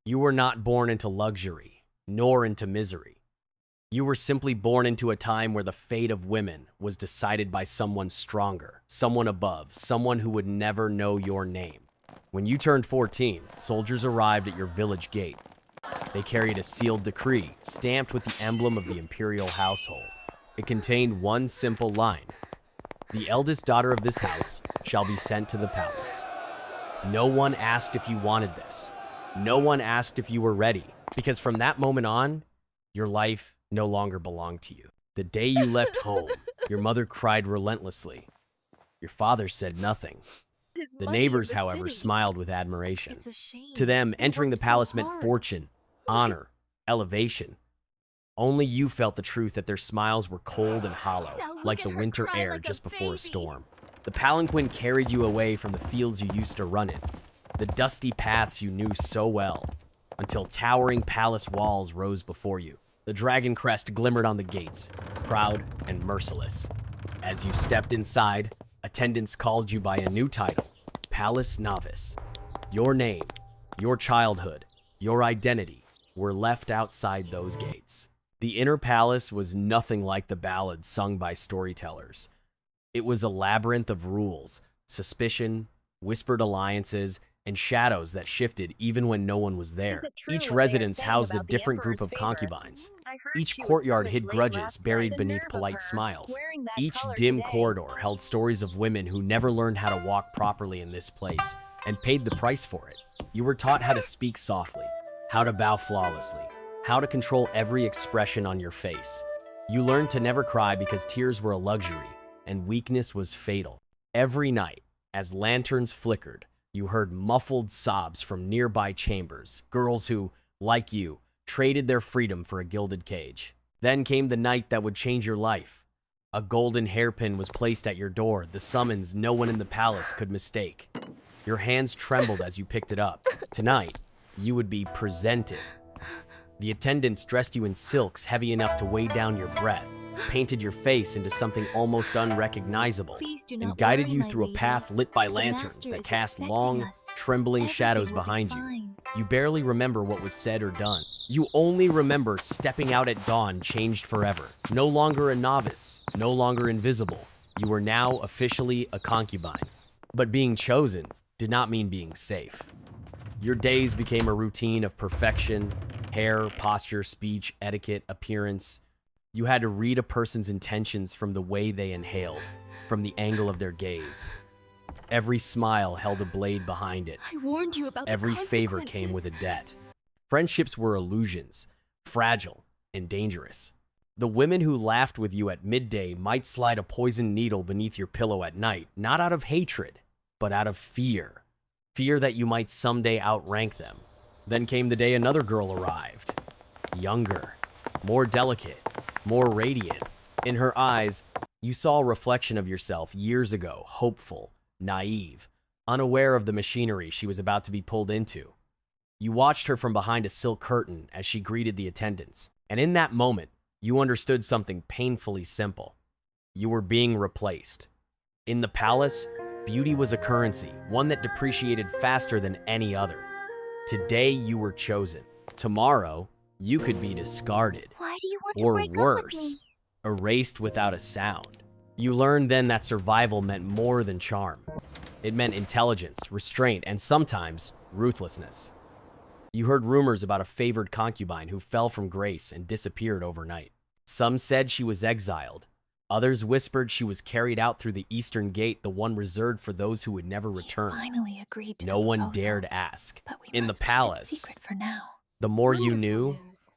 You were not born into luxury, nor into misery. You were simply born into a time where the fate of women was decided by someone stronger, someone above, someone who would never know your name. When you turned 14, soldiers arrived at your village gate. They carried a sealed decree, stamped with the emblem of the imperial household. It contained one simple line: the eldest daughter of this house shall be sent to the palace. No one asked if you wanted this. No one asked if you were ready, because from that moment on, your life no longer belonged to you. The day you left home, your mother cried relentlessly. Your father said nothing. The neighbors, however, smiled with admiration. To them, entering the palace meant fortune, honor, elevation. Only you felt the truth that their smiles were cold and hollow, like the winter air just before a storm. The palanquin carried you away from the fields you used to run in, the dusty paths you knew so well, until towering palace walls rose before you. The dragon crest glimmered on the gates, proud and merciless. As you stepped inside, attendants called you by a new title: Palace Novice. Your name, your childhood, your identity were left outside those gates. The inner palace was nothing like the ballads sung by storytellers. It was a labyrinth of rules, suspicion, whispered alliances, and shadows that shifted even when no one was there. Each residence housed a different group of concubines. Each courtyard hid grudges buried beneath polite smiles. Each dim corridor held stories of women who never learned how to walk properly in this place and paid the price for it. You were taught how to speak softly, how to bow flawlessly, how to control every expression on your face. You learned to never cry because tears were a luxury and weakness was fatal. Every night, as lanterns flickered, you heard muffled sobs from nearby chambers, girls who, like you, traded their freedom for a gilded cage. Then came the night that would change your life. A golden hairpin was placed at your door, the summons no one in the palace could mistake. Your hands trembled as you picked it up. Tonight, you would be presented. The attendants dressed you in silks heavy enough to weigh down your breath, painted your face into something almost unrecognizable, and guided you through a path lit by lanterns that cast long, trembling shadows behind you. You barely remember what was said or done. You only remember stepping out at dawn changed forever. No longer a novice, no longer invisible. You were now officially a concubine. But being chosen did not mean being safe. Your days became a routine of perfection: hair, posture, speech, etiquette, appearance. You had to read a person's intentions from the way they inhaled, from the angle of their gaze. Every smile held a blade behind it. I warned you about Every the favor came with a debt. Friendships were illusions, fragile and dangerous. The women who laughed with you at midday might slide a poisoned needle beneath your pillow at night, not out of hatred, but out of fear. Fear that you might someday outrank them. Then came the day another girl arrived. Younger, more delicate, more radiant. In her eyes, you saw a reflection of yourself years ago, hopeful, naive, unaware of the machinery she was about to be pulled into. You watched her from behind a silk curtain as she greeted the attendants, and in that moment, you understood something painfully simple. You were being replaced. In the palace, beauty was a currency, one that depreciated faster than any other. Today, you were chosen. Tomorrow, you could be discarded. Why do you want to Or break up with worse, me? erased without a sound. You learned then that survival meant more than charm. It meant intelligence, restraint, and sometimes ruthlessness. You heard rumors about a favored concubine who fell from grace and disappeared overnight. Some said she was exiled. Others whispered she was carried out through the eastern gate, the one reserved for those who would never return. Finally agreed to No the one proposal, dared ask. but we In the must keep it palace, secret for now. the more you Wonderful knew, news.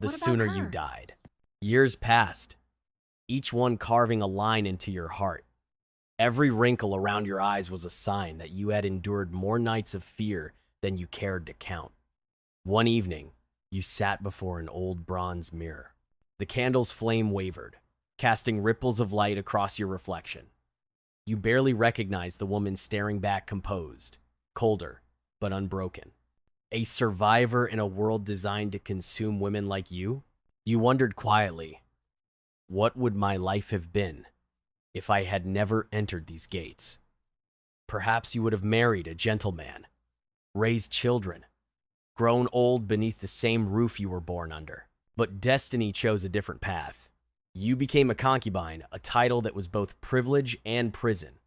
the What about sooner you her? died. Years passed, each one carving a line into your heart. Every wrinkle around your eyes was a sign that you had endured more nights of fear than you cared to count. One evening, you sat before an old bronze mirror. The candle's flame wavered, casting ripples of light across your reflection. You barely recognized the woman staring back, composed, colder, but unbroken. A survivor in a world designed to consume women like you? You wondered quietly, what would my life have been if I had never entered these gates? Perhaps you would have married a gentleman, raised children, grown old beneath the same roof you were born under. But destiny chose a different path. You became a concubine, a title that was both privilege and prison.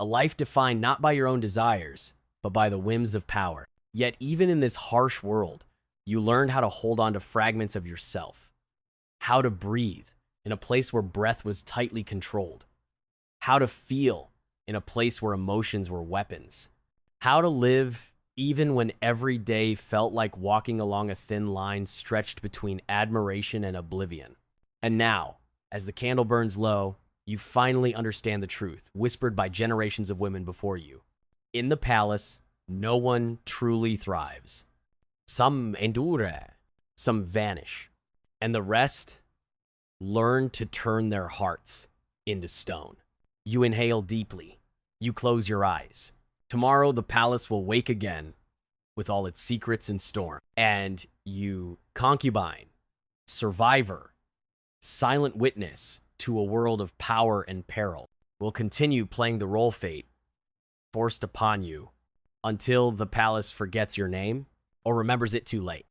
A life defined not by your own desires, but by the whims of power. Yet even in this harsh world, you learned how to hold on to fragments of yourself. How to breathe in a place where breath was tightly controlled. How to feel in a place where emotions were weapons. How to live even when every day felt like walking along a thin line stretched between admiration and oblivion. And now, as the candle burns low, you finally understand the truth, whispered by generations of women before you. In the palace, no one truly thrives. Some endure, some vanish, and the rest learn to turn their hearts into stone. You inhale deeply. You close your eyes. Tomorrow, the palace will wake again with all its secrets in storm. And you, concubine, survivor, silent witness to a world of power and peril, will continue playing the role fate forced upon you until the palace forgets your name or remembers it too late.